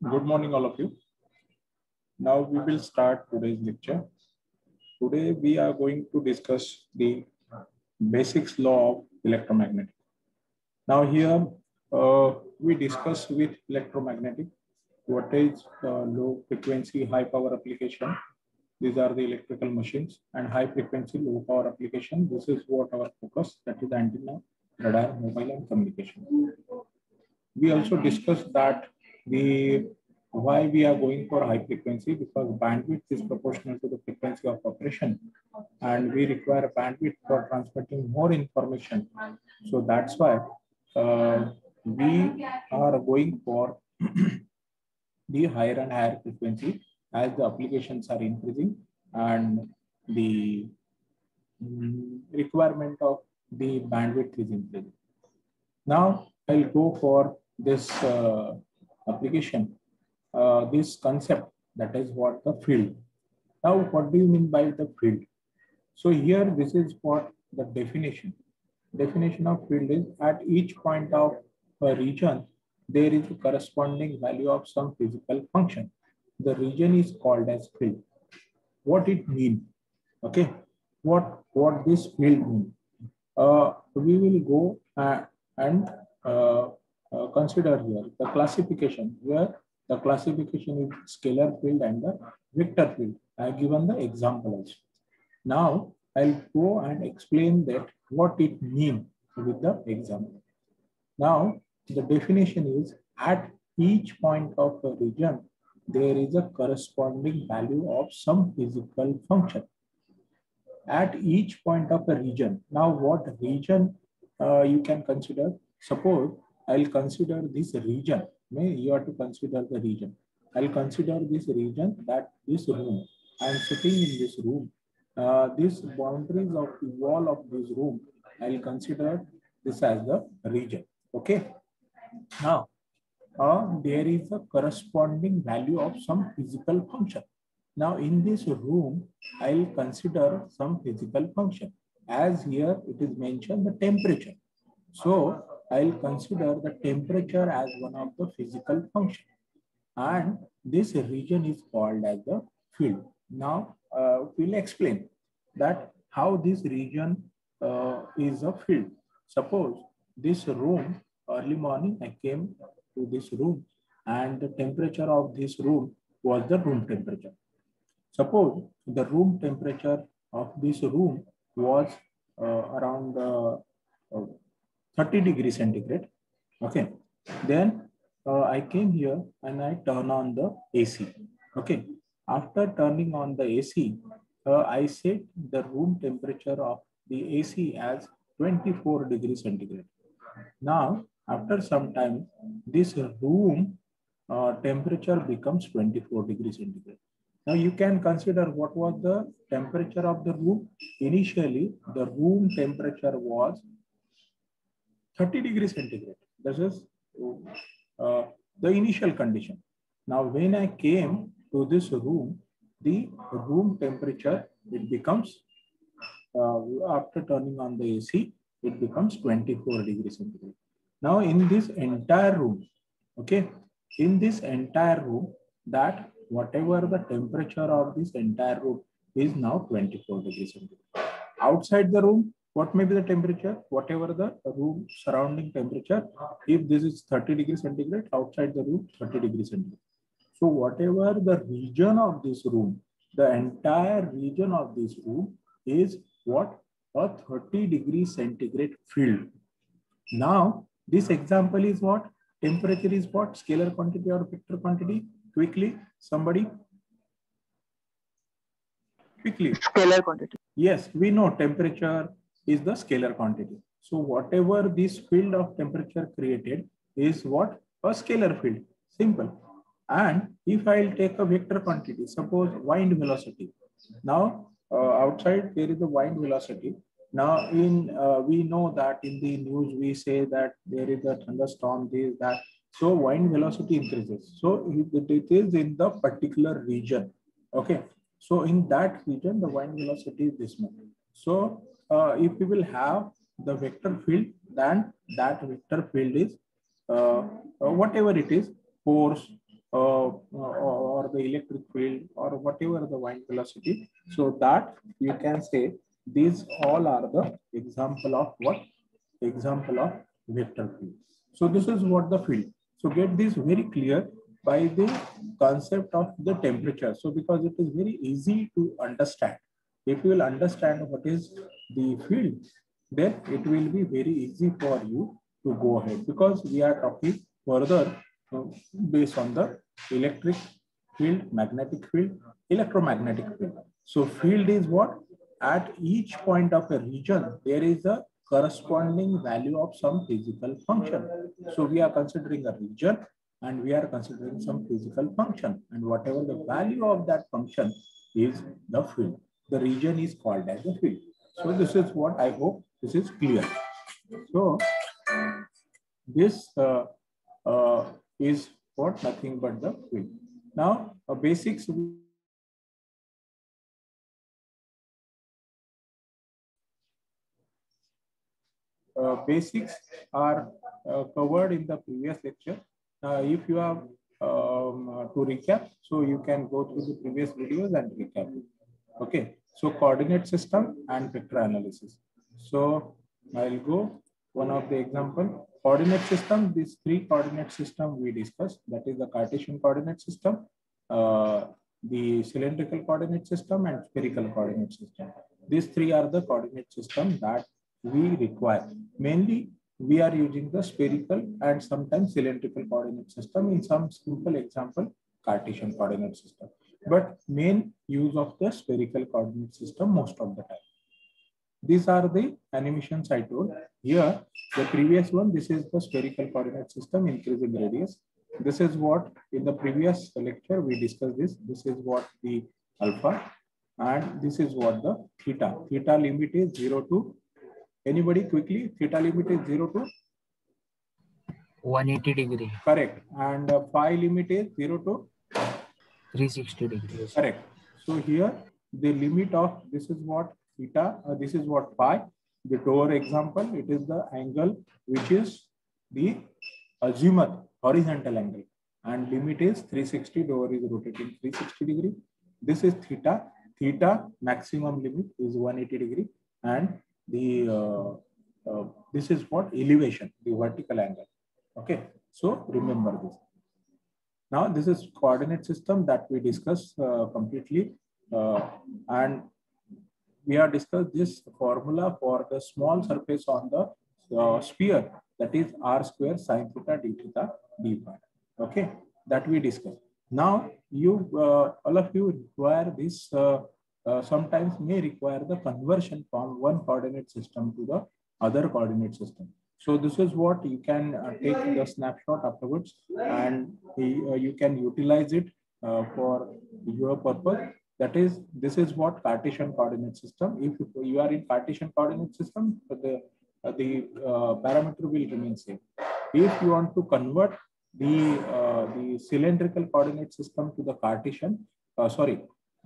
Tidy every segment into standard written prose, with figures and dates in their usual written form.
Good morning, all of you. Now we will start today's lecture. Today we are going to discuss the basics law of electromagnetic. Now here we discuss with electromagnetic what is low frequency, high power application. These are the electrical machines, and high frequency, low power application. This is what our focus, that is antenna, radar, mobile, and communication. We also discussed that the why we are going for high frequency, because bandwidth is proportional to the frequency of operation, and we require a bandwidth for transmitting more information. So that's why we are going for the higher and higher frequency as the applications are increasing and the requirement of the bandwidth is increasing. Now I'll go for this application, this concept, that is what the field. Now, what do you mean by the field? So here, this is what the definition. Definition of field is: at each point of a region, there is a corresponding value of some physical function. The region is called as field. What it means? Okay, what this field means? We will go and consider here the classification, where the classification is scalar field and the vector field. I have given the example also. Now I'll go and explain that what it means with the example. Now the definition is: at each point of a region, there is a corresponding value of some physical function. At each point of a region. Now, what region you can consider? Suppose I'll consider this region. You have to consider the region. I'll consider this region, that this room. I'm sitting in this room. These boundaries of the wall of this room, I'll consider this as the region. Okay. Now, there is a corresponding value of some physical function. Now in this room, I'll consider some physical function. As here it is mentioned, the temperature. So I'll consider the temperature as one of the physical function. And this region is called as the field. Now we'll explain that how this region is a field. Suppose this room, early morning I came to this room, and the temperature of this room was the room temperature. Suppose the room temperature of this room was around 30 degrees centigrade. Okay. Then I came here and I turn on the AC. Okay. After turning on the AC, I set the room temperature of the AC as 24 degrees centigrade. Now, after some time, this room temperature becomes 24 degrees centigrade. Now you can consider what was the temperature of the room. Initially, the room temperature was 30 degrees centigrade. This is the initial condition. Now, when I came to this room, the room temperature, it becomes, after turning on the AC, it becomes 24 degrees centigrade. Now, in this entire room, okay, in this entire room, that whatever the temperature of this entire room is now 24 degrees centigrade. Outside the room, what may be the temperature? Whatever the room surrounding temperature, if this is 30 degrees centigrade, outside the room, 30 degrees centigrade. So whatever the region of this room, the entire region of this room is what? A 30 degrees centigrade field. Now, this example is what? Temperature is what? Scalar quantity or vector quantity? Quickly, somebody. Quickly. Scalar quantity. Yes, we know temperature is the scalar quantity. So whatever this field of temperature created is what? A scalar field. Simple. And if I'll take a vector quantity, suppose wind velocity. Now, outside there is a wind velocity. Now, we know that in the news we say that there is a thunderstorm, this, that. So wind velocity increases. So it is in the particular region. Okay. So in that region, the wind velocity is this much. So if we will have the vector field, then that vector field is whatever it is, force, or the electric field or whatever the wind velocity. So that you can say these all are the example of what? Example of vector field. So this is what the field. So get this very clear by the concept of the temperature. So because it is very easy to understand. If you will understand what is the field, then it will be very easy for you to go ahead, because we are talking further based on the electric field, magnetic field, electromagnetic field. So field is what? At each point of a region, there is a corresponding value of some physical function. So we are considering a region and we are considering some physical function, and whatever the value of that function is the field. The region is called as the field. So this is what I hope this is clear. So this is what? Nothing but the field. Now basics. Basics are covered in the previous lecture. If you have to recap, so you can go through the previous videos and recap. Okay, so coordinate system and vector analysis. So I'll go one of the example. Coordinate system, these three coordinate system we discussed, that is the Cartesian coordinate system, the cylindrical coordinate system and spherical coordinate system. These three are the coordinate system that we require. Mainly, we are using the spherical and sometimes cylindrical coordinate system. In some simple example, Cartesian coordinate system. But main use of the spherical coordinate system most of the time. These are the animations I told. Here, the previous one, this is the spherical coordinate system increasing radius. This is what in the previous lecture we discussed this. This is what the alpha, and this is what the theta. Theta limit is 0 to, anybody quickly, theta limit is 0 to 180 degree. Correct. And phi limit is 0 to 360 degrees. Correct. So here the limit of this is what theta, this is what phi. The door example, it is the angle which is the azimuth horizontal angle, and limit is 360. Door is rotating 360 degree. This is theta. Theta maximum limit is 180 degree, and the this is what elevation, the vertical angle. Okay, so remember this. Now this is coordinate system that we discussed completely, and we have discussed this formula for the small surface on the sphere, that is r square sine theta d theta d phi. Okay, that we discussed. Now you all of you require this. Sometimes may require the conversion from one coordinate system to the other coordinate system. So this is what you can take the snapshot afterwards, and you can utilize it for your purpose. That is, this is what Cartesian coordinate system. If you are in Cartesian coordinate system, the parameter will remain same. If you want to convert the cylindrical coordinate system to the Cartesian,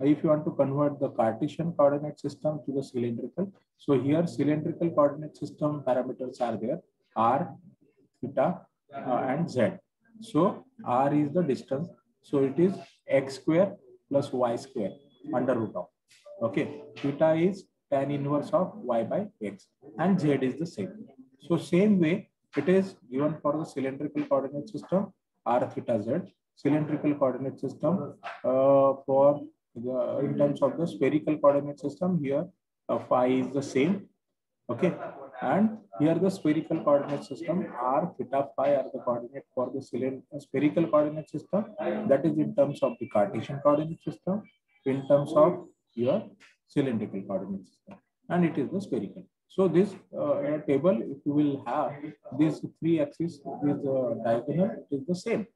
if you want to convert the Cartesian coordinate system to the cylindrical, so here cylindrical coordinate system parameters are there, r, theta, and z. So r is the distance, so it is x square plus y square under root of. Okay, theta is tan inverse of y by x, and z is the same. So same way it is given for the cylindrical coordinate system, r theta z. Cylindrical coordinate system for in terms of the spherical coordinate system, here phi is the same. Okay, and here the spherical coordinate system, r, theta, phi are the coordinate for the spherical coordinate system. That is in terms of the Cartesian coordinate system, in terms of your cylindrical coordinate system, and it is the spherical. So this table, if you will have these three axes, this diagonal, it is the same,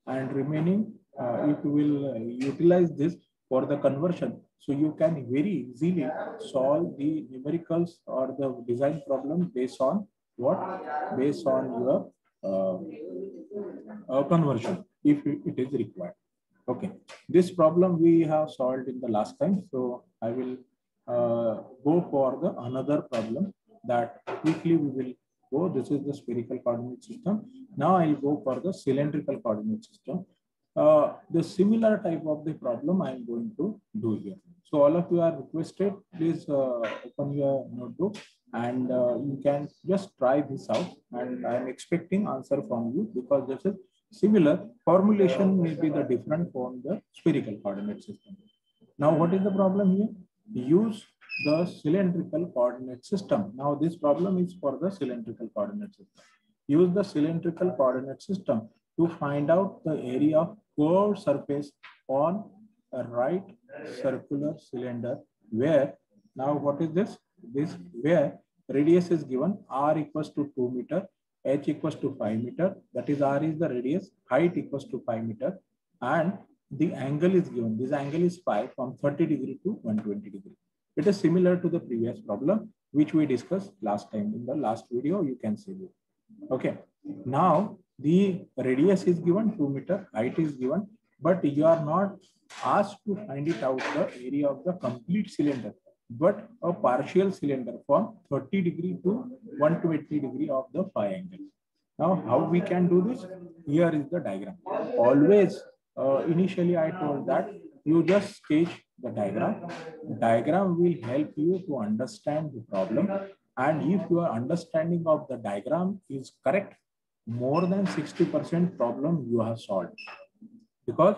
and remaining, if you will utilize this for the conversion, so you can very easily solve the numericals or the design problem based on what? Based on your conversion, if it is required. Okay, this problem we have solved in the last time, so I will go for the another problem that quickly we will go. This is the spherical coordinate system. Now I'll go for the cylindrical coordinate system. The similar type of the problem I am going to do here. So all of you are requested, please open your notebook and you can just try this out. And I am expecting answer from you because this is similar. Formulation may be the different from the spherical coordinate system. Now, what is the problem here? Use the cylindrical coordinate system. Now, this problem is for the cylindrical coordinate system. Use the cylindrical coordinate system to find out the area of curved surface on a right circular cylinder where, now what is this? This where radius is given r equals to 2 meter, h equals to 5 meter, that is r is the radius, height equals to 5 meter, and the angle is given. This angle is phi from 30 degree to 120 degree. It is similar to the previous problem which we discussed last time in the last video. You can see it. Okay. Now the radius is given 2 meter, height is given, but you are not asked to find it out the area of the complete cylinder, but a partial cylinder from 30 degree to 120 degree of the phi angle. Now, how we can do this? Here is the diagram. Always, initially I told that you just sketch the diagram. The diagram will help you to understand the problem. And if your understanding of the diagram is correct, more than 60% problem you have solved. Because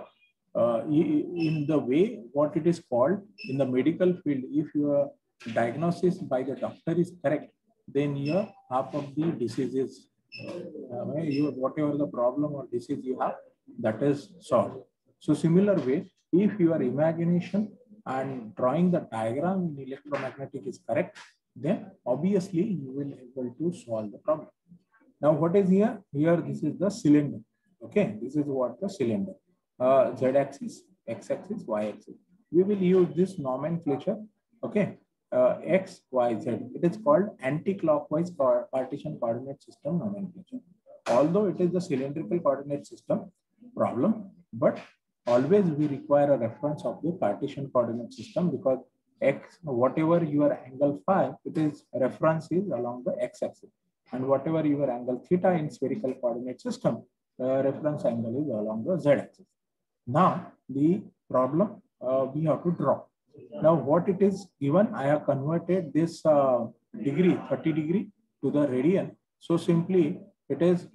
in the way what it is called in the medical field, if your diagnosis by the doctor is correct, then your half of the diseases, whatever the problem or disease you have, that is solved. So similar way, if your imagination and drawing the diagram in electromagnetic is correct, then obviously you will be able to solve the problem. Now what is here? Here this is the cylinder. Okay, this is what the cylinder. Z-axis, x-axis, y-axis. We will use this nomenclature. Okay, x, y, z. It is called anti-clockwise Cartesian coordinate system nomenclature. Although it is the cylindrical coordinate system problem, but always we require a reference of the Cartesian coordinate system because x, whatever your angle phi, it is reference is along the x-axis, and whatever your angle theta in spherical coordinate system, reference angle is along the z-axis. Now the problem we have to draw. Now what it is given, I have converted this degree 30 degree to the radian. So simply it is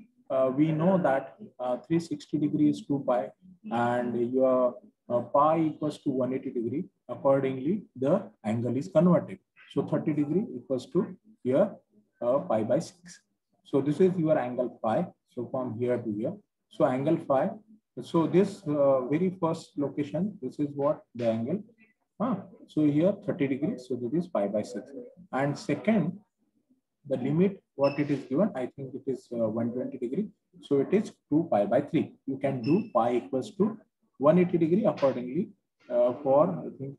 we know that 360 degree is 2 pi and your pi equals to 180 degree. Accordingly the angle is converted. So 30 degree equals to here pi by 6. So this is your angle phi. So from here to here. So angle phi. So this very first location, this is what the angle. So here 30 degrees. So this is pi by 6. And second, the limit what it is given, I think it is 120 degree. So it is 2 pi by 3. You can do pi equals to 180 degree accordingly for I think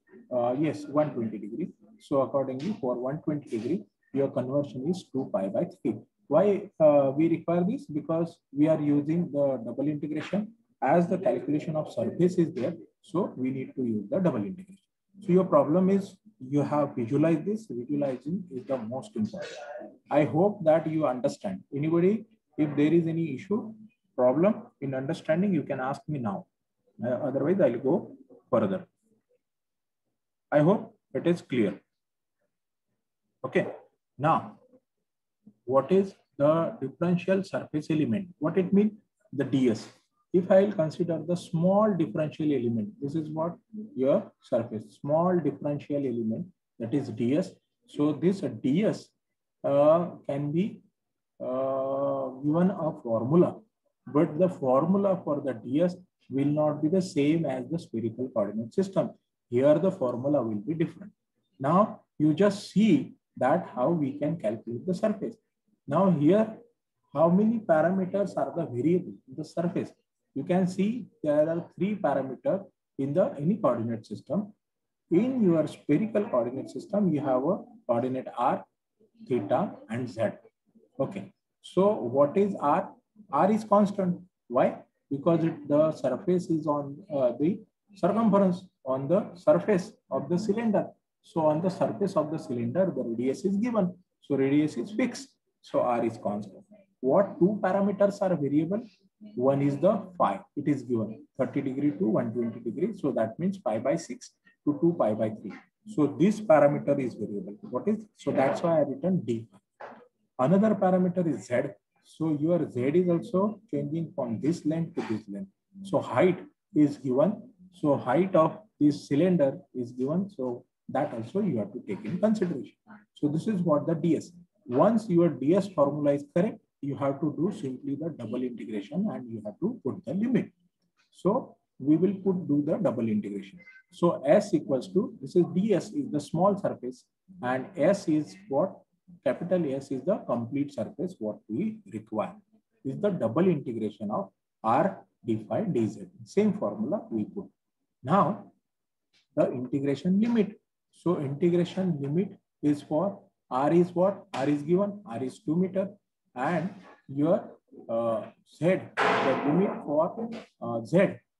yes 120 degree. So accordingly for 120 degree, your conversion is 2 pi by 3. Why we require this? Because we are using the double integration. As the calculation of surface is there, so we need to use the double integration. So your problem is you have visualized this. Visualizing is the most important. I hope that you understand. Anybody, if there is any issue, problem in understanding, you can ask me now. Otherwise, I'll go further. I hope it is clear. Okay. Now, what is the differential surface element? What it means? The ds. If I will consider the small differential element, this is what your surface, small differential element, that is ds. So this ds can be given a formula, but the formula for the ds will not be the same as the spherical coordinate system. Here the formula will be different. Now you just see that how we can calculate the surface. Now here, how many parameters are the variable in the surface? You can see there are 3 parameters in the any coordinate system. In your spherical coordinate system, you have a coordinate r, theta, and z. Okay. So what is r? R is constant. Why? Because the surface is on the circumference on the surface of the cylinder. So on the surface of the cylinder, the radius is given. So radius is fixed. So r is constant. what two parameters are variable? One is the phi. It is given 30 degree to 120 degree. So that means pi by 6 to 2 pi by 3. So this parameter is variable. What is? So that's why I written d. Another parameter is z. So your z is also changing from this length to this length. So height is given. So height of this cylinder is given. So that also you have to take in consideration. So this is what the ds. Once your ds formula is correct, you have to do simply the double integration and you have to put the limit. So we will do the double integration. So S equals to, this is ds is the small surface and S is what? Capital S is the complete surface what we require. This is the double integration of R d phi dz. Same formula we put. Now the integration limit. So integration limit is for R is what? R is given, R is 2 meter, and your Z, the limit for Z,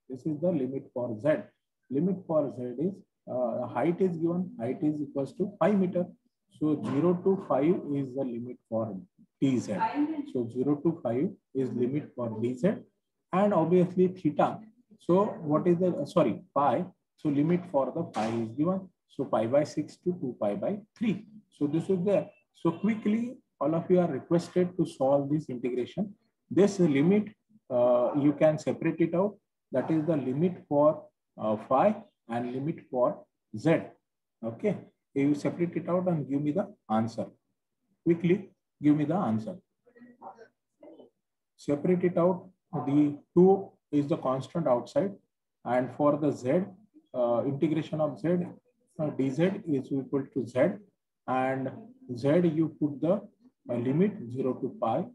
this is the limit for Z. Limit for Z is, height is given, height is equals to 5 meter. So 0 to 5 is the limit for dz. So 0 to 5 is limit for dz, and obviously theta. So what is the, sorry, pi. So limit for the pi is given. So pi by 6 to 2 pi by 3. So this is there. So quickly, all of you are requested to solve this integration. This limit, you can separate it out. That is the limit for phi and limit for z. Okay. You separate it out and give me the answer. Quickly, give me the answer. Separate it out. The 2 is the constant outside. And for the z, integration of z, dz is equal to z. And z, you put the limit 0 to pi.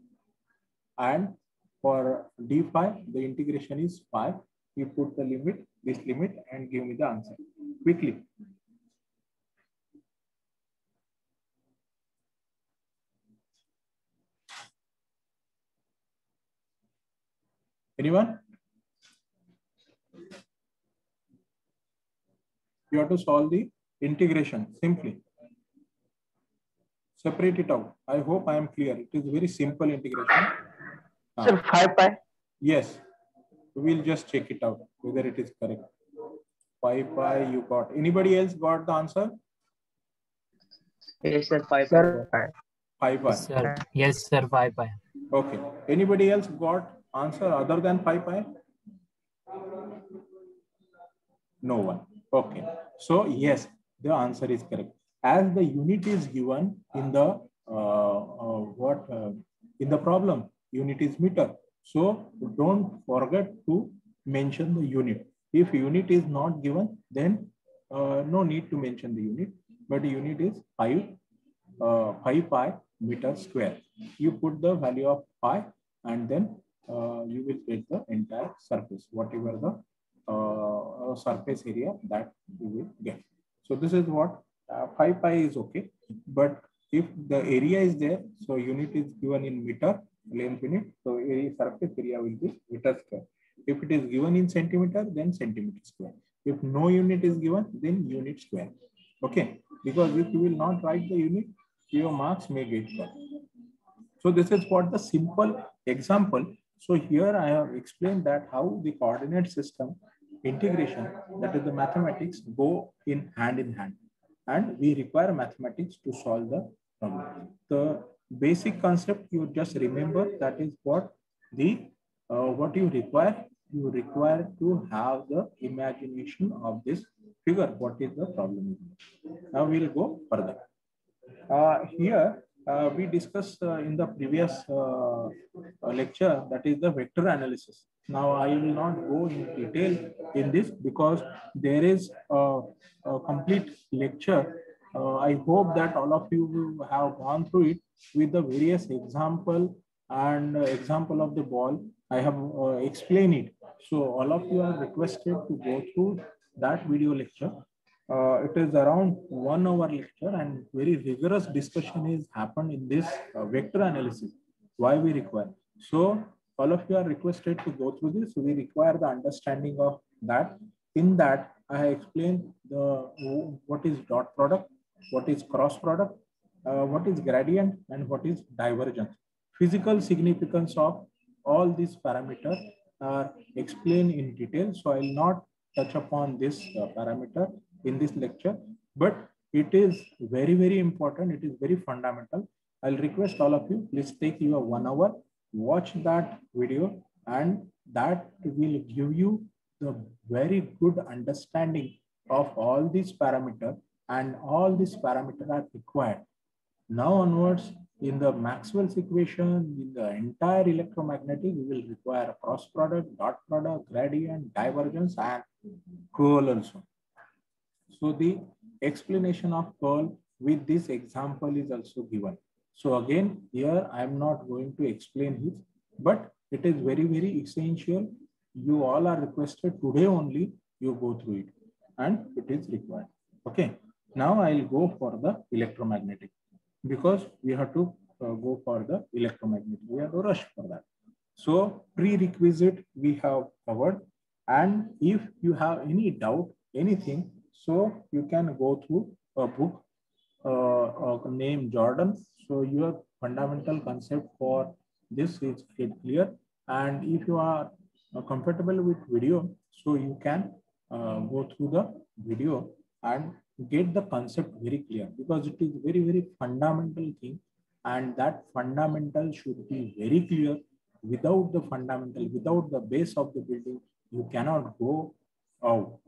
And for d phi, the integration is pi. You put the limit, this limit, and give me the answer. Quickly. Anyone? You have to solve the integration simply. Separate it out. I hope I am clear. It is very simple integration. Sir, 5 pi? Yes. We'll just check it out whether it is correct. 5 pi you got. Anybody else got the answer? Yes, sir, 5 pi. Sir, 5 pi. yes, sir. Yes, sir. 5 pi. Okay. Anybody else got answer other than 5 pi? No one. Okay. So yes, the answer is correct. As the unit is given in the in the problem, unit is meter. So don't forget to mention the unit. If unit is not given, then no need to mention the unit. But the unit is 5 pi meter square. You put the value of pi and then you will get the entire surface, whatever the surface area that you will get. So this is what 5 pi is okay. But if the area is there, so unit is given in meter, length unit, so area, surface area will be meter square. If it is given in centimeter, then centimeter square. If no unit is given, then unit square. Okay, because if you will not write the unit, your marks may get cut. So this is what the simple example. So here I have explained that how the coordinate system integration, that is the mathematics, go in hand, and we require mathematics to solve the problem. The basic concept you just remember, that is what the what you require. You require to have the imagination of this figure. What is the problem? Now we'll go further. Here we discussed in the previous lecture, that is the vector analysis. Now I will not go in detail in this because there is a complete lecture. I hope that all of you have gone through it with the various example and example of the ball. I have explained it. So all of you are requested to go through that video lecture. It is around 1 hour lecture, and very rigorous discussion is happened in this vector analysis, why we require. So all of you are requested to go through this. So we require the understanding of that. In that, I explained what is dot product, what is cross product, what is gradient, and what is divergence. Physical significance of all these parameters are explained in detail. So I will not touch upon this parameter in this lecture, but it is very, very important. It is very fundamental. I'll request all of you, please take your 1 hour, watch that video, and that will give you the very good understanding of all these parameters, and all these parameters are required. Now onwards, in the Maxwell's equation, in the entire electromagnetic, we will require a cross product, dot product, gradient, divergence, and curl also. So the explanation of curl with this example is also given. So again, here I am not going to explain it, but it is very, very essential. You all are requested today only, you go through it, and it is required. Okay. Now I'll go for the electromagnetic, because we have to go for the electromagnetic. We have to rush for that. So prerequisite we have covered. And if you have any doubt, anything, so you can go through a book named Jordan. So your fundamental concept for this is clear. And if you are comfortable with video, so you can go through the video and get the concept very clear, because it is very, very fundamental thing, and that fundamental should be very clear. Without the fundamental, without the base of the building, you cannot go out.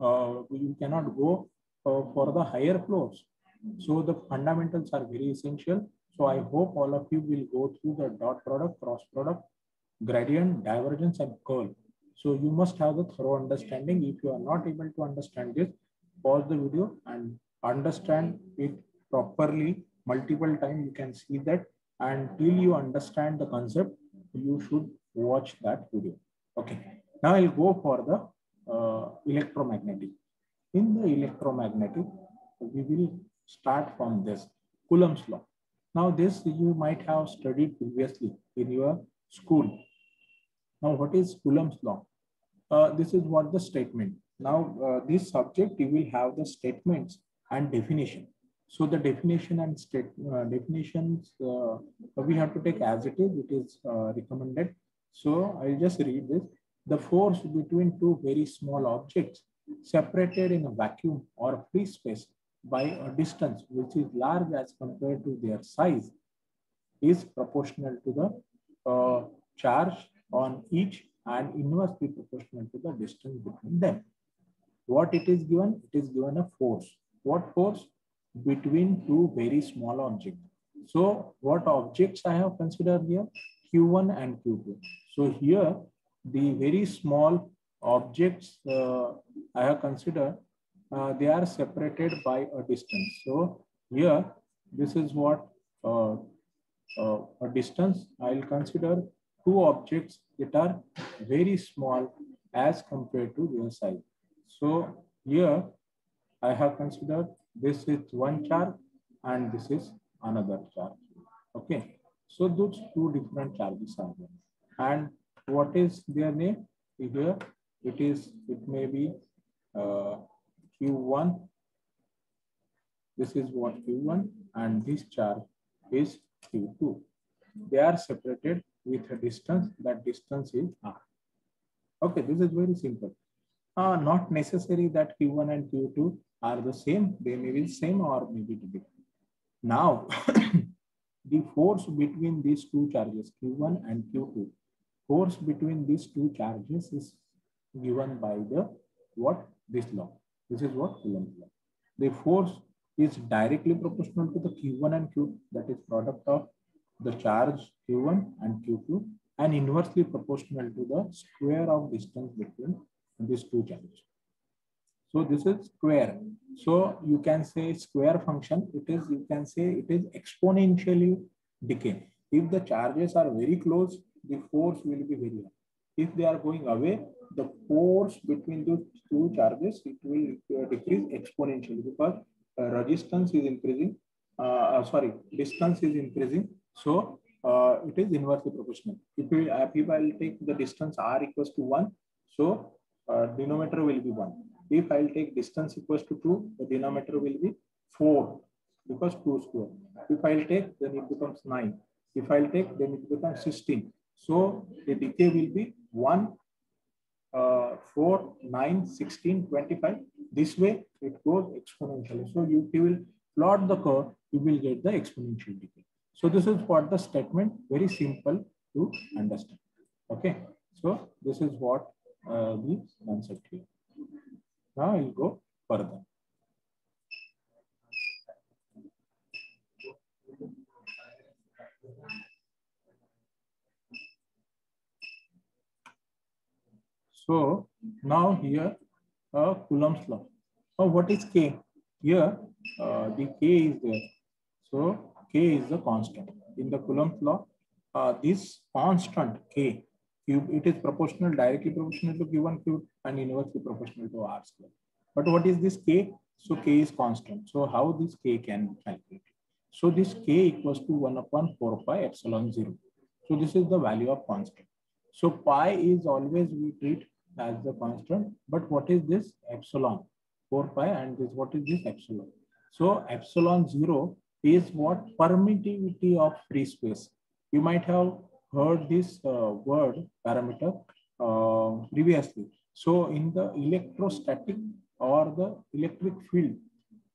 You cannot go for the higher floors. So the fundamentals are very essential. So I hope all of you will go through the dot product, cross product, gradient, divergence, and curl. So you must have the thorough understanding. If you are not able to understand this, pause the video and understand it properly multiple times. You can see that, until you understand the concept, you should watch that video. Okay. Now I'll go for the electromagnetic. In the electromagnetic, we will start from this Coulomb's law. Now this you might have studied previously in your school. Now what is Coulomb's law? This is what the statement. Now this subject, you will have the statements and definition. So the definition and definitions we have to take as it is. It is recommended. So I'll just read this. The force between two very small objects separated in a vacuum or free space by a distance which is large as compared to their size is proportional to the charge on each and inversely proportional to the distance between them. What it is given? It is given a force. What force? Between two very small objects. So what objects I have considered here? Q1 and Q2. So here the very small objects I have considered, they are separated by a distance. So here this is what a distance. I'll consider two objects that are very small as compared to their size. So here I have considered this is one charge and this is another charge. Okay. So those two different charges are there. And what is their name? Here it may be Q1. This is what Q1, and this charge is Q2. They are separated with a distance. That distance is R. Okay, this is very simple. Not necessary that Q1 and Q2 are the same. They may be the same or maybe different. Now, the force between these two charges, Q1 and Q2, force between these two charges is given by the what? This law. This is what Coulomb's law. The force is directly proportional to the Q1 and Q2, that is product of the charge Q1 and Q2, and inversely proportional to the square of distance between these two charges. So this is square. So you can say square function. It is, you can say it is exponentially decay. If the charges are very close, the force will be very high. If they are going away, the force between those two charges, it will decrease exponentially, because resistance is increasing. Distance is increasing. So it is inversely proportional. If I will take the distance r equals to 1, so denominator will be 1. If I will take distance equals to 2, the denominator will be 4, because 2 square. If I will take, then it becomes 9. If I'll take, then it becomes 16. So the decay will be 1, 4, 9, 16, 25. This way it goes exponentially. So you will plot the curve, you will get the exponential decay. So this is what the statement, very simple to understand. Okay. So this is what the concept here. Now I'll go further. So now here Coulomb's law. Now what is K? Here the K is there. So K is the constant. In the Coulomb's law, this constant K cube, it is proportional, directly proportional to Q1 cube and inversely proportional to R square. But what is this K? So K is constant. So how this K can be calculated? So this K equals to 1 upon 4 pi epsilon 0. So this is the value of constant. So pi is always we treat as the constant, but what is this epsilon? 4 pi, and this, what is this epsilon? So epsilon 0 is what? Permittivity of free space. You might have heard this word parameter previously. So in the electrostatic or the electric field,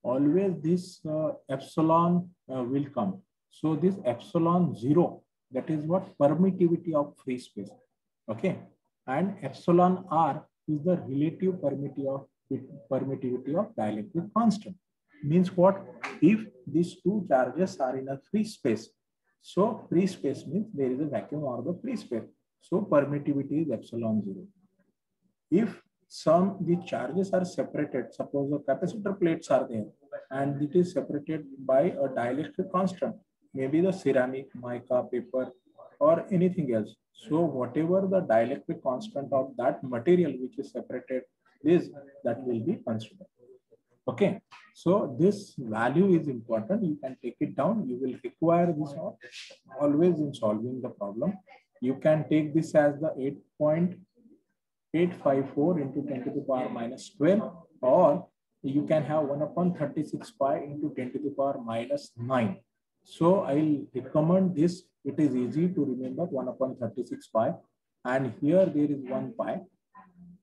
always this epsilon will come. So this epsilon 0, that is what? Permittivity of free space. Okay. And epsilon R is the relative permittivity of dielectric constant. Means what? If these two charges are in a free space, so free space means there is a vacuum or the free space. So permittivity is epsilon 0. If the charges are separated, suppose the capacitor plates are there and it is separated by a dielectric constant, maybe the ceramic, mica, paper, or anything else. So whatever the dielectric constant of that material which is separated is, that will be considered. Okay. So this value is important. You can take it down. You will require this always in solving the problem. You can take this as the 8.854 into 10 to the power minus 12, or you can have 1 upon 36 pi into 10 to the power minus 9. So I'll recommend this. It is easy to remember, 1 upon 36 pi, and here there is 1 pi.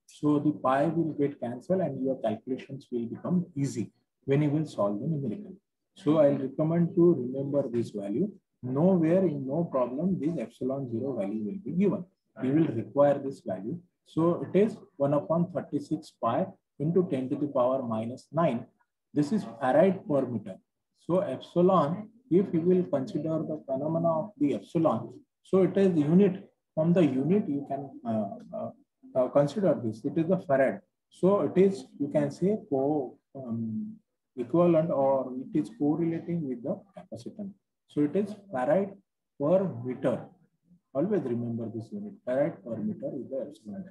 So the pi will get cancelled and your calculations will become easy when you will solve the numerical. So I'll recommend to remember this value. Nowhere in no problem this epsilon 0 value will be given. You will require this value. So it is 1 upon 36 pi into 10 to the power minus 9. This is farad per meter. So epsilon, if you will consider the phenomena of the epsilon, so it is unit. From the unit you can consider this. It is the farad. So it is, you can say, equivalent, or it is correlating with the capacitance. So it is farad per meter. Always remember this unit. Farad per meter is the epsilon.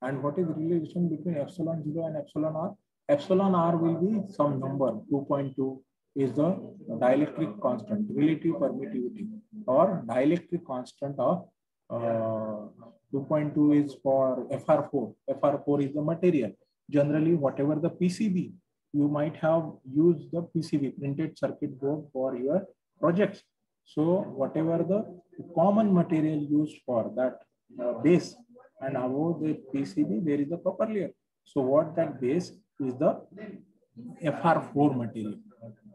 And what is the relation between epsilon 0 and epsilon R? Epsilon R will be some number. 2.2 is the dielectric constant, relative permittivity, or dielectric constant of 2.2 is for FR4. FR4 is the material. Generally, whatever the PCB, you might have used the PCB, printed circuit board, for your projects. So whatever the common material used for that base, and above the PCB, there is a copper layer. So what that base is the FR4 material.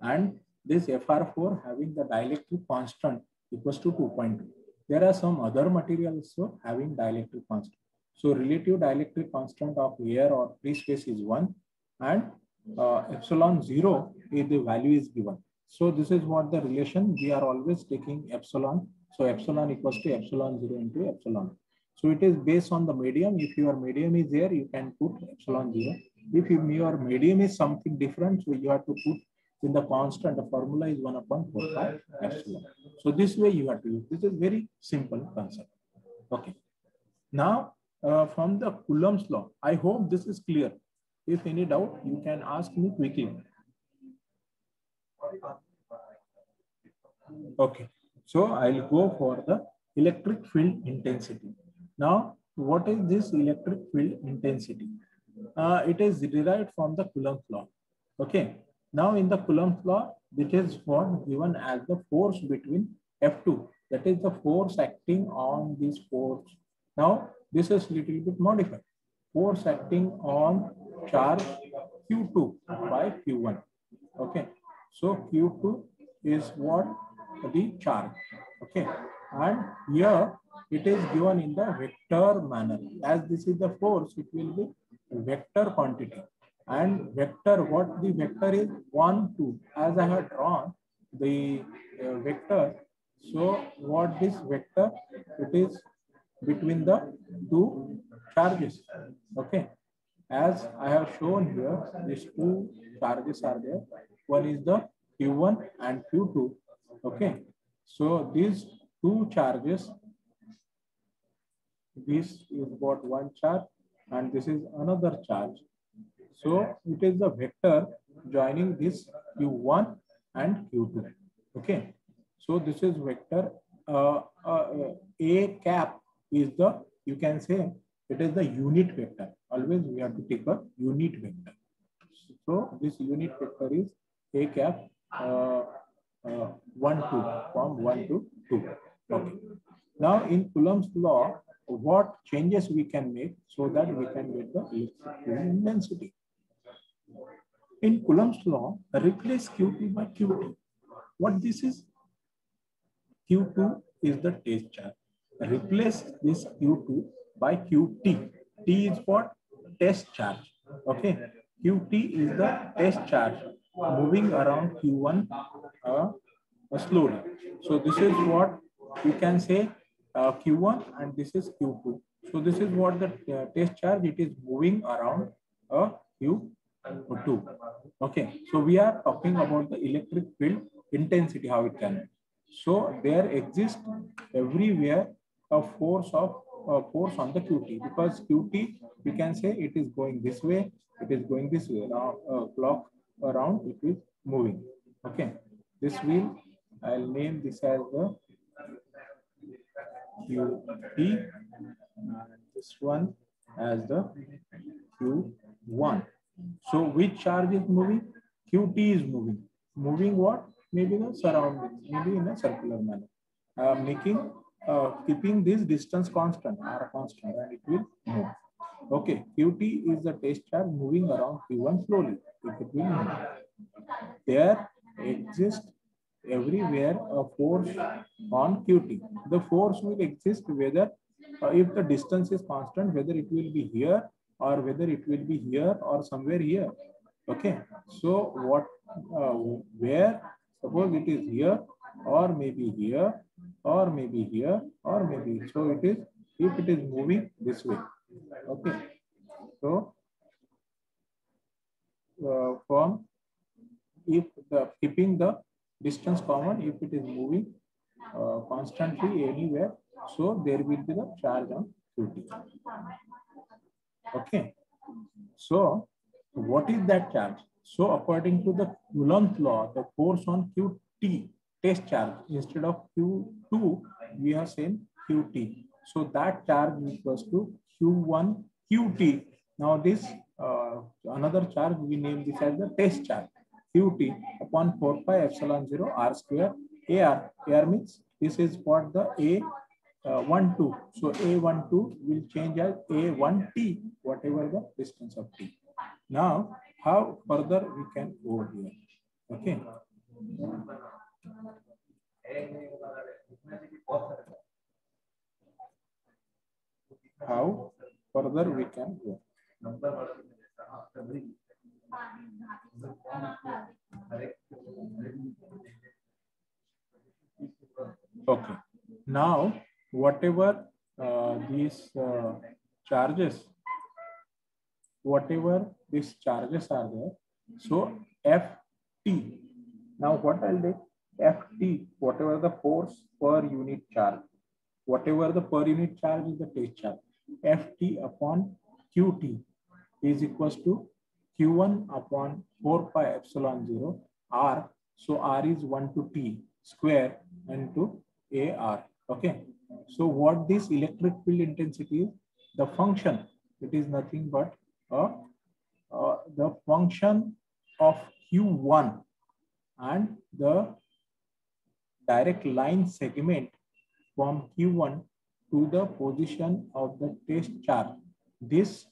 And this FR4 having the dielectric constant equals to 2.2. There are some other materials also having dielectric constant. So relative dielectric constant of air or free space is 1, and epsilon 0 is the value is given. So this is what the relation. We are always taking epsilon. So epsilon equals to epsilon 0 into epsilon. So it is based on the medium. If your medium is there, you can put epsilon 0. If your medium is something different, so you have to put in the constant. The formula is 1 upon 4 pi epsilon. So this way you have to use. This is very simple concept. Okay. Now from the Coulomb's law, I hope this is clear. If any doubt, you can ask me quickly. Okay. So I'll go for the electric field intensity. Now, what is this electric field intensity? It is derived from the Coulomb's law. Okay. Now, in the Coulomb's law, it is what given as the force between F2. That is the force acting on this force. Now, this is little bit modified. Force acting on charge Q2 by Q1. Okay. So Q2 is what? The charge. Okay. And here it is given in the vector manner. As this is the force, it will be vector quantity. And vector, what the vector is? 1, 2. As I have drawn the vector, so what this vector? It is between the two charges. Okay. As I have shown here, these two charges are there. One is the Q1 and Q2. Okay. So these two charges, this is what one charge and this is another charge. So it is the vector joining this Q1 and Q2. Okay. So this is vector A cap is the, you can say it is the unit vector. Always we have to take a unit vector. So this unit vector is A cap 1, 2, from 1 to 2. Okay. Now in Coulomb's law, what changes we can make so that we can get the electric field density? In Coulomb's law, replace Q2 by Qt. What this is? Q2 is the test charge. Replace this Q2 by Qt. T is what? Test charge. Okay. Qt is the test charge moving around Q1 slowly. So this is what we can say Q1 and this is Q2. So this is what the test charge, it is moving around Q2. Okay. So we are talking about the electric field intensity, how it can be. So there exists everywhere a force on the Qt, because Qt we can say it is going this way, it is going this way. Now clock around it is moving. Okay, this wheel I'll name this as the Qt and this one as the Q1. So which charge is moving? Qt is moving. Moving what? Maybe the surroundings, maybe in a circular manner. Keeping this distance constant, R constant, and it will move. Okay, Qt is the test charge moving around Q1 slowly. It will move. There exists everywhere a force on Qt. The force will exist whether if the distance is constant, whether it will be here or whether it will be here or somewhere here. Okay, so what, where, suppose it is here or maybe here or maybe here or maybe, so it is, if it is moving this way. Okay, so from, if the keeping the distance common, if it is moving constantly anywhere, so there will be the charge on Qt. Okay, so what is that charge? So according to the Coulomb's law, the force on Qt, test charge, instead of Q2 we are saying Qt. So that charge equals to Q1 Qt. Now this another charge, we name this as the test charge, Qt upon 4 pi epsilon 0 r square AR. AR means this is what the A12. So A12 will change as A1t, whatever the distance of t. Now, how further we can go here? Okay. How further we can go? Okay. Now, whatever these charges, whatever these charges are there, so Ft. Now, what I'll do? Ft, whatever the force per unit charge, whatever the per unit charge is the test charge. Ft upon Qt is equals to Q1 upon 4 pi epsilon 0 R. So R is 1 to T square into AR. Okay. So what this electric field intensity is? The function. It is nothing but the function of Q1 and the direct line segment from Q1 to the position of the test charge. This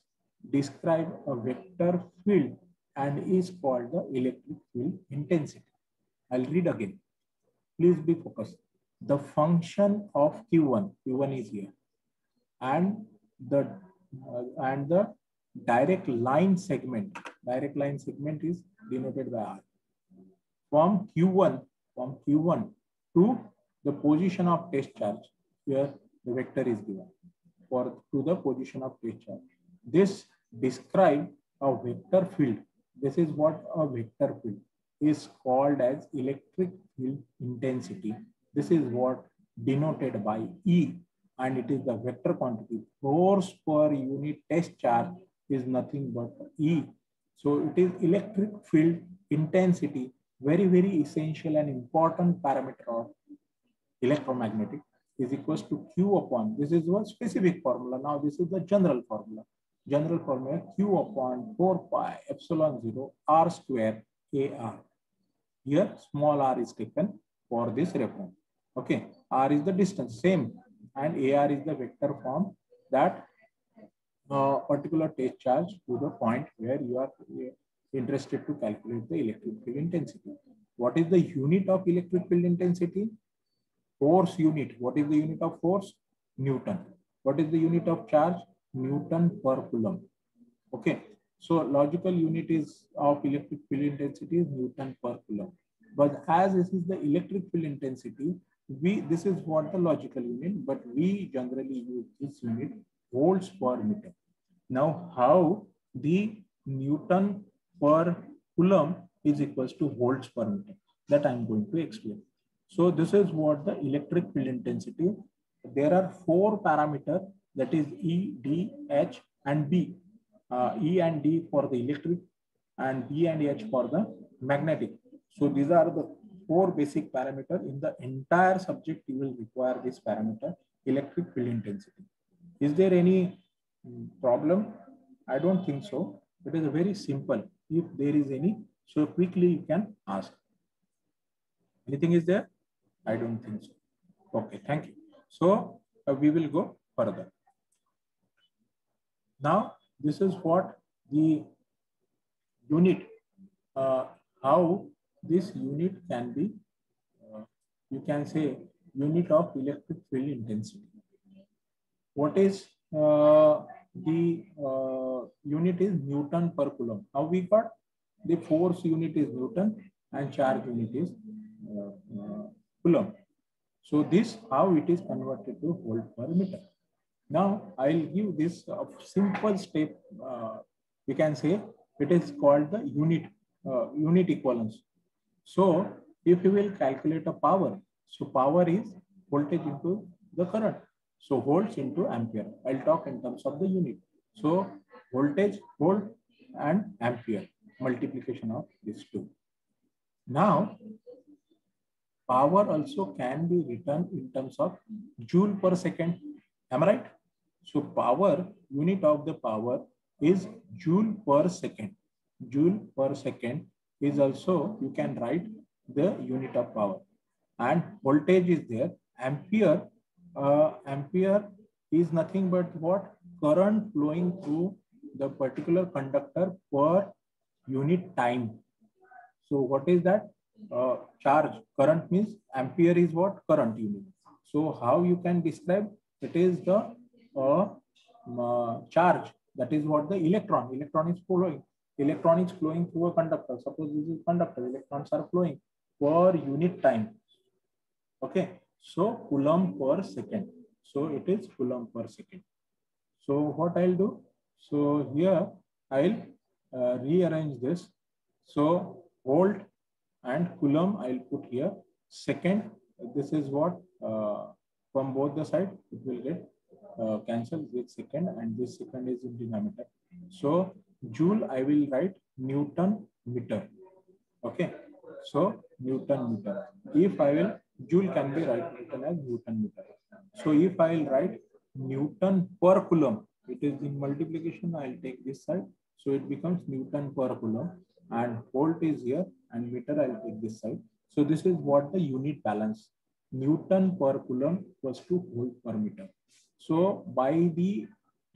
describes a vector field and is called the electric field intensity. I'll read again. Please be focused. The function of Q1 is here, and the direct line segment is denoted by R. From Q1 to the position of test charge, here the vector is given to the position of test charge. This describes a vector field. This is what a vector field is called as electric field intensity. This is what denoted by E, and it is the vector quantity. Force per unit test charge is nothing but E. So it is electric field intensity, very, very essential and important parameter of electromagnetic, is equals to Q upon, this is one specific formula. Now this is the general formula. General formula Q upon 4 pi epsilon 0 R square AR. Here small r is taken for this reference. Okay, R is the distance, same, and AR is the vector form that particular test charge to the point where you are interested to calculate the electric field intensity. What is the unit of electric field intensity? Force unit. What is the unit of force? Newton. What is the unit of charge? Newton per coulomb. Okay. So logical unit is of electric field intensity is Newton per coulomb. But as this is the electric field intensity, this is what the logical unit, but we generally use this unit volts per meter. Now, how the Newton per coulomb is equals to volts per meter, that I'm going to explain. So this is what the electric field intensity. There are 4 parameters, that is E, D, H, and B. E and D for the electric, and B and H for the magnetic. So these are the 4 basic parameters. In the entire subject, you will require this parameter, electric field intensity. Is there any problem? I don't think so. It is very simple. If there is any, so quickly you can ask. Anything is there? I don't think so. Okay, thank you. So we will go further. Now, this is what the unit, how this unit can be, you can say unit of electric field intensity. What is the unit is Newton per coulomb. How we got? The force unit is Newton and charge unit is coulomb. So this how it is converted to volt per meter. Now I'll give this simple step. We can say it is called the unit equivalence. So if you will calculate a power, so power is voltage into the current. So volts into ampere. I'll talk in terms of the unit. So voltage, volt, and ampere, multiplication of these two. Now, power also can be written in terms of joule per second. Am I right? So power, unit of the power is joule per second. Joule per second is also, you can write the unit of power. And voltage is there. Ampere, ampere is nothing but what? Current flowing through the particular conductor per unit time. So what is that? Charge. Current means ampere is what? Current unit. So how you can describe? It is the charge. That is what the electron. Electron is flowing. Electron is flowing through a conductor. Suppose this is conductor. Electrons are flowing per unit time. Okay. So coulomb per second. So it is coulomb per second. So what I'll do? So here I'll rearrange this. So volt and coulomb I'll put here. Second, this is what from both the sides it will get cancelled with second, and this second is in denominator. So joule I will write Newton meter. Okay. So Newton meter. If I will, joule can be written as Newton meter. So if I will write Newton per coulomb, it is in multiplication. I'll take this side. So it becomes Newton per coulomb, and volt is here, and meter I'll take this side. So this is what the unit balance. Newton per coulomb equals to volt per meter. So by the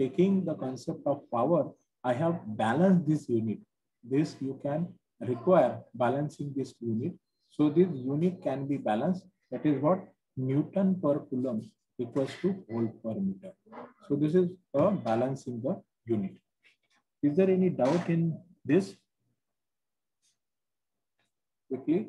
taking the concept of power, I have balanced this unit. This you can require balancing this unit. So this unit can be balanced. That is what Newton per coulomb equals to volt per meter. So this is a balancing the unit. Is there any doubt in this? Quickly.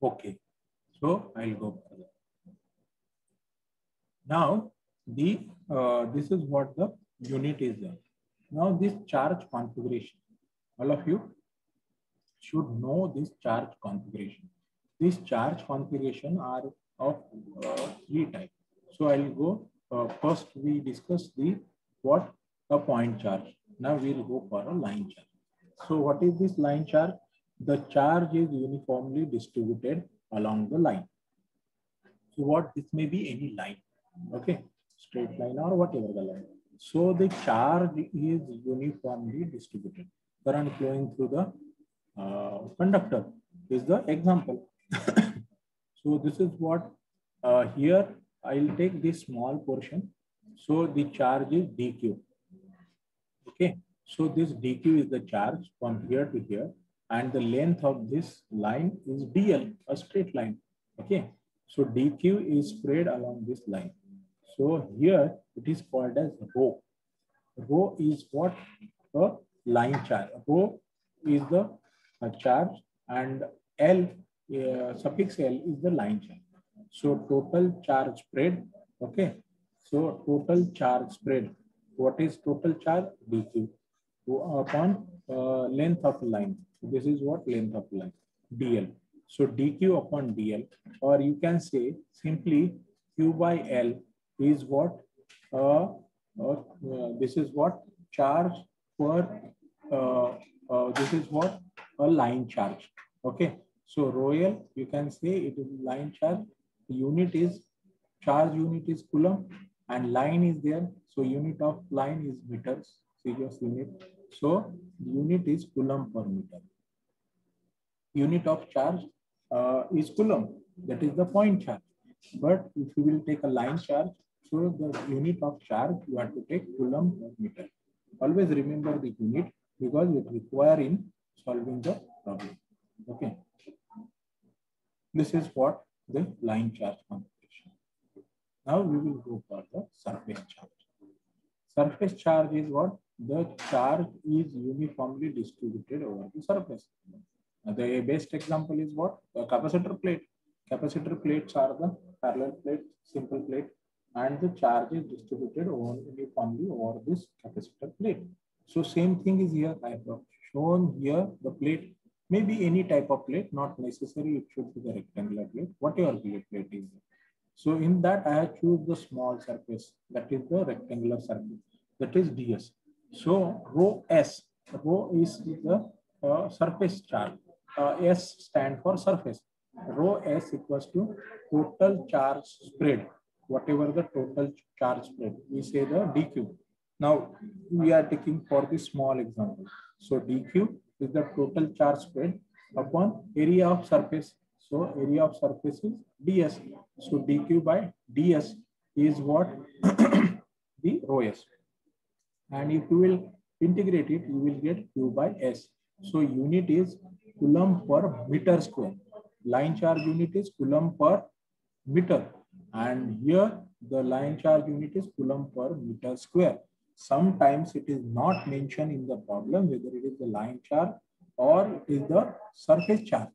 Okay, so I'll go further. Now, this is what the unit is there. Now, this charge configuration, all of you should know this charge configuration. These charge configuration are of three types. So I'll go first. We discuss the what a point charge. Now we'll go for a line charge. So what is this line charge? The charge is uniformly distributed along the line. So what this may be any line, okay, straight line or whatever the line. So the charge is uniformly distributed. Current flowing through the conductor is the example. So this is what here I'll take this small portion. So the charge is dq. Okay, so this dq is the charge from here to here, and the length of this line is dl, a straight line. Okay, so dq is spread along this line. So here it is called as rho. Rho is what? A line charge. Rho is the charge, and L, suffix L is the line charge. So total charge spread. Okay. So total charge spread. What is total charge? dq upon length of line. So this is what length of line, dl. So dq upon dl, or you can say simply q by l is what? This is what? Charge per, this is what? A line charge. Okay. So rho L, you can say it is line charge. The unit is, charge unit is coulomb, and line is there. So unit of line is meters, serious unit. So unit is coulomb per meter. Unit of charge is coulomb. That is the point charge. But if you will take a line charge, so the unit of charge you have to take coulomb per meter. Always remember the unit because it requires in solving the problem. Okay. This is what the line charge configuration. Now we will go for the surface charge. Surface charge is what? The charge is uniformly distributed over the surface. The best example is what? A capacitor plate. Capacitor plates are the parallel plate, simple plate, and the charge is distributed uniformly over this capacitor plate. So same thing is here. I have shown here the plate. Maybe any type of plate, not necessary it should be the rectangular plate, whatever plate is. So in that I have choose the small surface, that is the rectangular surface, that is ds. So rho s, rho is the surface charge. S stand for surface. Rho s equals to total charge spread, whatever the total charge spread, we say the dq. Now we are taking for the small example. So dq is the total charge spread upon area of surface. So area of surface is ds. So dq by ds is what? The rho s. And if you will integrate it, you will get q by s. So unit is coulomb per meter square. Line charge unit is coulomb per meter. And here the line charge unit is coulomb per meter square. Sometimes it is not mentioned in the problem whether it is the line charge or it is the surface charge.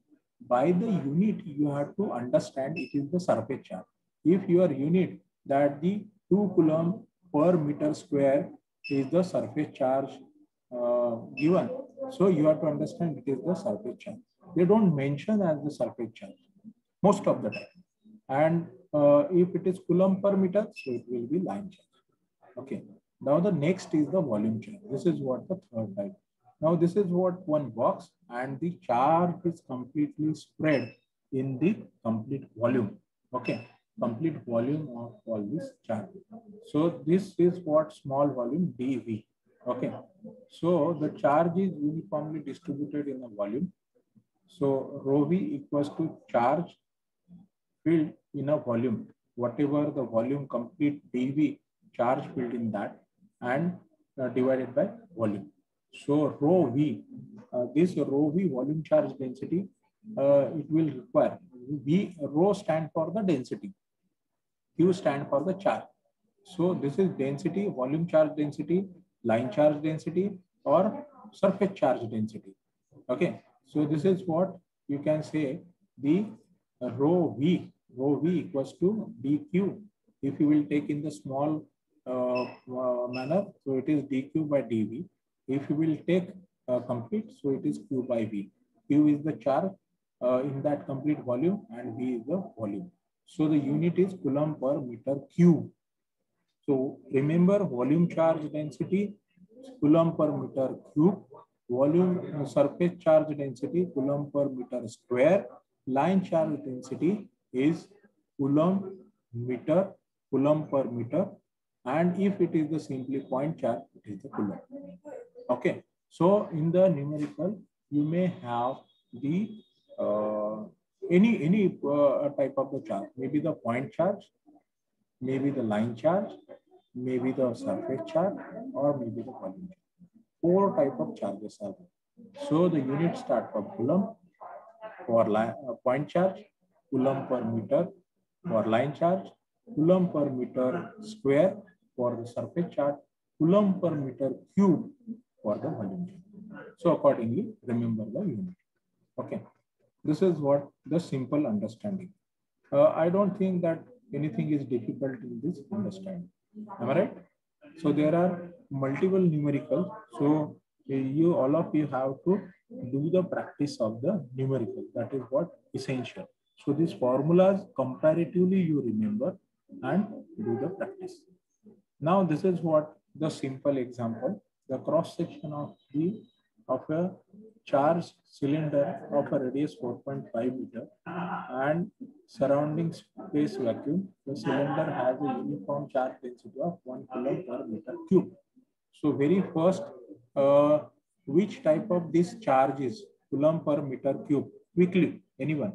By the unit, you have to understand it is the surface charge. If your unit that the 2 coulomb per meter square is the surface charge given, so you have to understand it is the surface charge. They don't mention as the surface charge most of the time. And if it is coulomb per meter, so it will be line charge. Okay. Now the next is the volume charge. This is what the third type. Now this is what one box, and the charge is completely spread in the complete volume. Okay. complete volume of all this charge. So this is what small volume dV. Okay. So the charge is uniformly distributed in a volume. So rho V equals to charge filled in a volume, whatever the volume complete dV charge filled in that, and divided by volume. So rho V, this rho V volume charge density, it will require V, rho stand for the density, Q stand for the charge. So this is density, volume charge density, line charge density, or surface charge density. Okay, so this is what you can say the rho V equals to dq. If you will take in the small manner, so it is dq by dv. If you will take complete, so it is q by v. Q is the charge in that complete volume, and v is the volume. So the unit is coulomb per meter cube. So remember, volume charge density coulomb per meter cube, volume surface charge density coulomb per meter square, line charge density is coulomb per meter, and if it is the simply point charge, it is the coulomb. Okay, so in the numerical, you may have the any type of the charge, maybe the point charge, maybe the line charge, maybe the surface charge, or maybe the volume charge. 4 type of charges are there. So the unit start from coulomb for point charge, coulomb per meter for line charge, coulomb per meter square for the surface charge, coulomb per meter cube for the volume charge. So accordingly, remember the unit. Okay, this is what the simple understanding. I don't think that anything is difficult in this understanding. Am I right? So there are multiple numericals. So you all of you have to do the practice of the numerical. That is what essential. So these formulas comparatively you remember and do the practice. Now this is what the simple example. The cross section of a charged cylinder of a radius 4.5 meter and surrounding space vacuum. The cylinder has a uniform charge density of 1 coulomb per meter cube. So very first, which type of this charge is coulomb per meter cube? Quickly, anyone?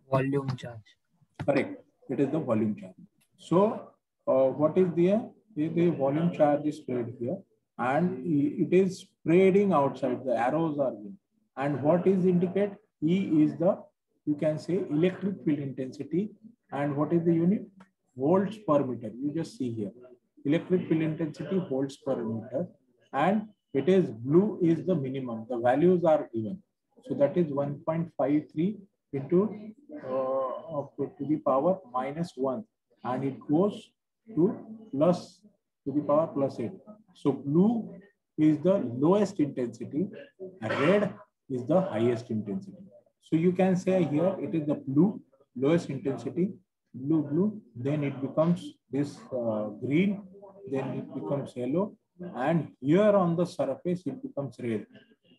Volume charge. Correct. It is the volume charge. So what is there? The volume charge is spread here, and it is spreading outside. The arrows are here. And what is indicate? E is the, you can say, electric field intensity. And what is the unit? Volts per meter. You just see here. Electric field intensity, volts per meter. And it is blue is the minimum. The values are given. So that is 1.53 into to the power -1. And it goes to plus to the power +8. So blue is the lowest intensity, red is the highest intensity. So you can say here it is the blue, lowest intensity, blue, then it becomes this green, then it becomes yellow, and here on the surface it becomes red.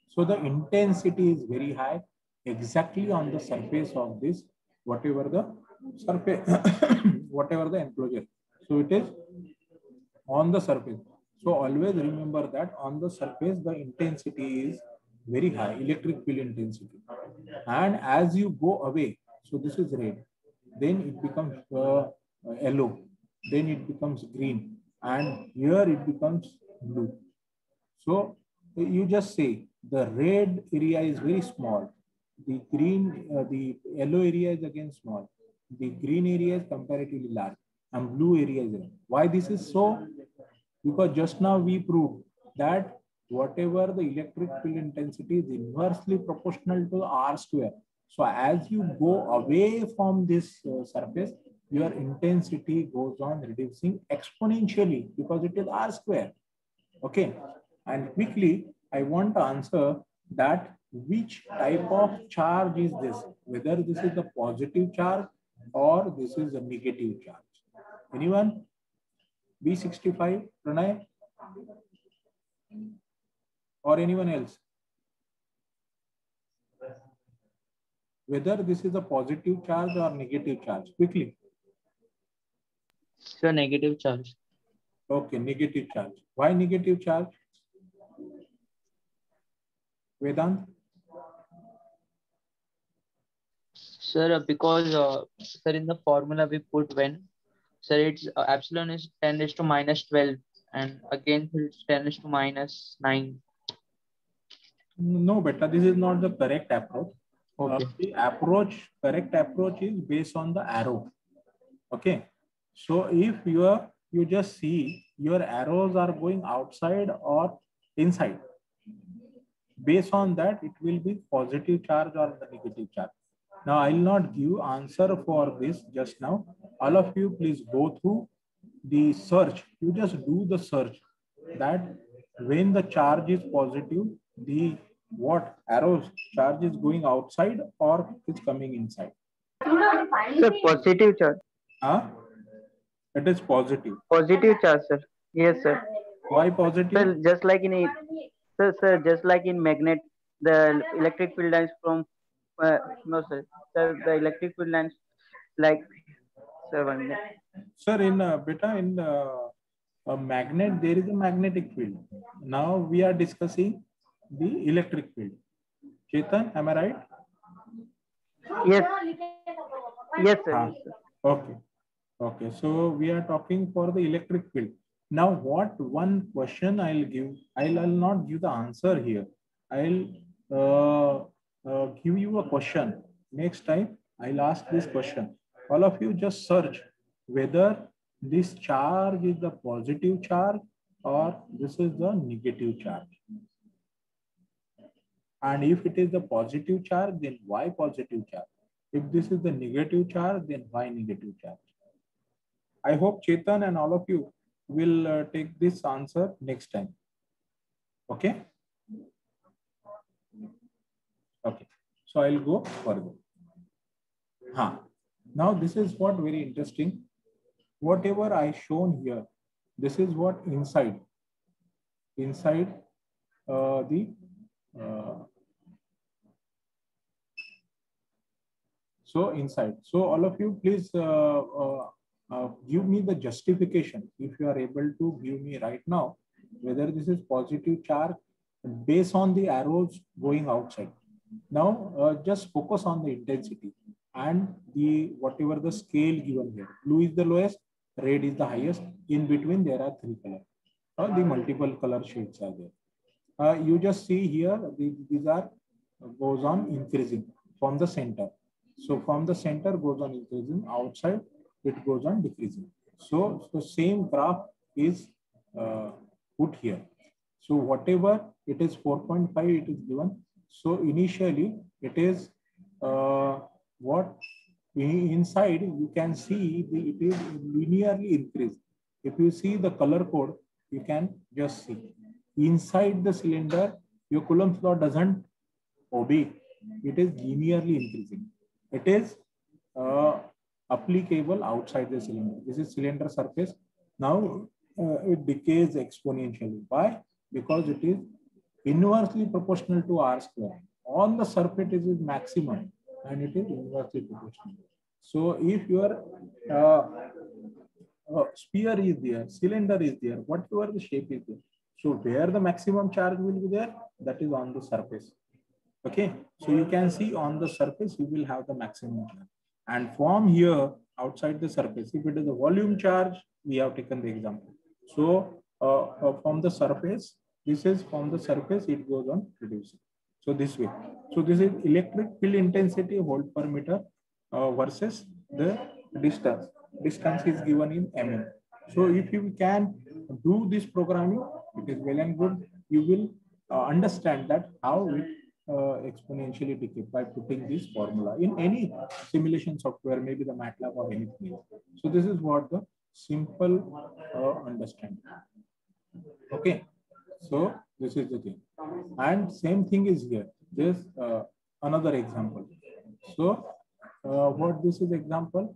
So the intensity is very high exactly on the surface of this, whatever the surface, whatever the enclosure. So it is on the surface. So always remember that on the surface, the intensity is very high, electric field intensity. And as you go away, so this is red, then it becomes yellow, then it becomes green, and here it becomes blue. So you just say the red area is very small, the green, the yellow area is again small, the green area is comparatively large, and blue area is red. Why this is so? Because just now we proved that whatever the electric field intensity is inversely proportional to R square. So as you go away from this surface, your intensity goes on reducing exponentially because it is R square. Okay. And quickly, I want to answer that which type of charge is this? Whether this is the positive charge or this is a negative charge. Anyone? B65, Pranay? Or anyone else? whether this is a positive charge or negative charge. Quickly. Sir, negative charge. Okay, negative charge. Why negative charge? Vedant? Sir, because sir, in the formula we put when, sir, it's epsilon is 10 raised to minus 12, and again it's 10 raised to minus 9. No, beta, this is not the correct approach. Okay. The correct approach is based on the arrow. Okay. So if you just see your arrows are going outside or inside, based on that, it will be positive charge or the negative charge. Now, I will not give answer for this just now. All of you, please go through the search. You just do the search that when the charge is positive, the what arrows charge is going outside or it's coming inside. Sir, positive charge. Huh? It is positive. Positive charge, sir. Yes, sir. Why positive? Sir, just like in a, sir, just like in magnet, the electric field lines from no, sir. Sir, the electric field lines like, sir, 1 minute. Sir, in beta, in a magnet, there is a magnetic field. Now we are discussing the electric field. Chetan, am I right? Yes. Yes, sir. Ah, Yes, sir. okay. Okay. So we are talking for the electric field. Now, what one question I'll give? I'll not give the answer here. I'll give you a question. Next time, I'll ask this question. All of you just search whether this charge is the positive charge or this is the negative charge. And if it is the positive charge, then why positive charge? If this is the negative charge, then why negative charge? I hope Chetan and all of you will take this answer next time. Okay? Okay. So I'll go further. Now this is what very interesting. Whatever I shown here, this is what inside the so inside. So all of you, please give me the justification if you are able to give me right now whether this is positive charge based on the arrows going outside. Now just focus on the intensity and the whatever the scale given here. Blue is the lowest, red is the highest. In between there are three colors. The multiple color shades are there. You just see here these are goes on increasing from the center. So from the center goes on increasing, outside it goes on decreasing. So the same graph is put here. So whatever it is 4.5 it is given. So initially it is what inside you can see it is linearly increased. If you see the color code, you can just see inside the cylinder your Coulomb's law doesn't obey. It is linearly increasing. It is applicable outside the cylinder. This is cylinder surface. Now it decays exponentially. Why? Because it is inversely proportional to R square. On the surface it is maximum and it is inversely proportional. So if your sphere is there, cylinder is there, whatever the shape is there. So where the maximum charge will be there, that is on the surface. Okay, so you can see on the surface, you will have the maximum charge. And from here, outside the surface, if it is a volume charge, we have taken the example. So from the surface, this is from the surface, it goes on reducing. So this way. So this is electric field intensity volt per meter versus the distance. Distance is given in mm. So if you can do this programming, it is well and good. You will understand that how it exponentially decay by putting this formula in any simulation software, maybe the MATLAB or anything else. So this is what the simple understanding. Okay, so this is the thing, and same thing is here. This another example. So what this is example?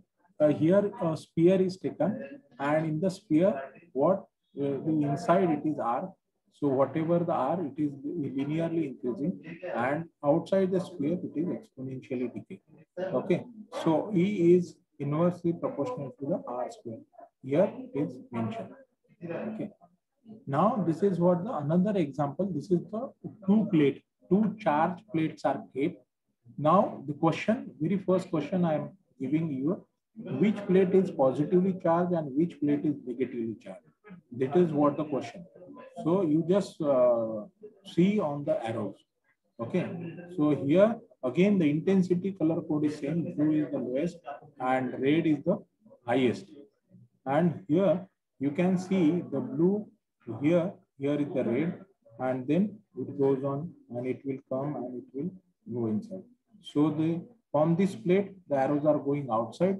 Here a sphere is taken, and in the sphere, what the inside it is R. So whatever the R, it is linearly increasing, and outside the sphere, it is exponentially decaying. Okay. So E is inversely proportional to the R square. Here it is mentioned. Okay. Now this is what the another example. This is the two charge plates are kept. Now the question, very first question I am giving you, which plate is positively charged and which plate is negatively charged? That is what the question. So you just see on the arrows. Okay. So here again the intensity color code is same. Blue is the lowest and red is the highest. And here you can see the blue here is the red, and then it goes on and it will come and it will go inside. So from this plate the arrows are going outside,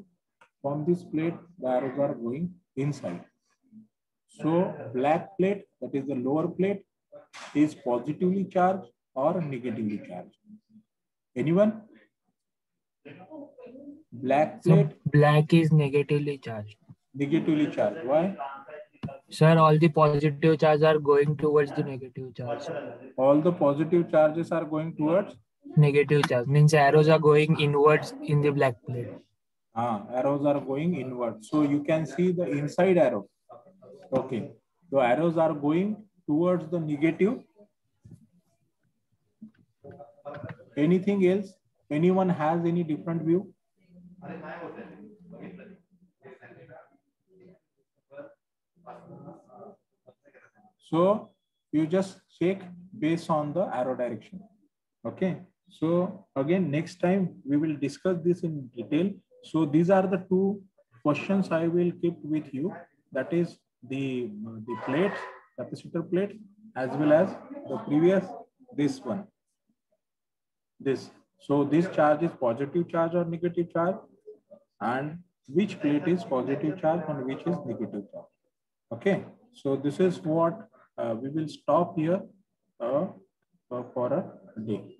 from this plate the arrows are going inside. So black plate, that is the lower plate, is positively charged or negatively charged. Anyone? Black plate? So black is negatively charged. Negatively charged. Why? Sir, all the positive charges are going towards the negative charge. All the positive charges are going towards? Negative charge means arrows are going inwards in the black plate. Arrows are going inward. So you can see the inside arrow. Okay. The arrows are going towards the negative. Anything else? Anyone has any different view? So you just check based on the arrow direction. Okay. So again, next time we will discuss this in detail. So these are the two questions I will keep with you. That is the plates, capacitor plate, as well as the previous, this one. This. So this charge is positive charge or negative charge, and which plate is positive charge and which is negative charge. Okay. So this is what we will stop here for a day.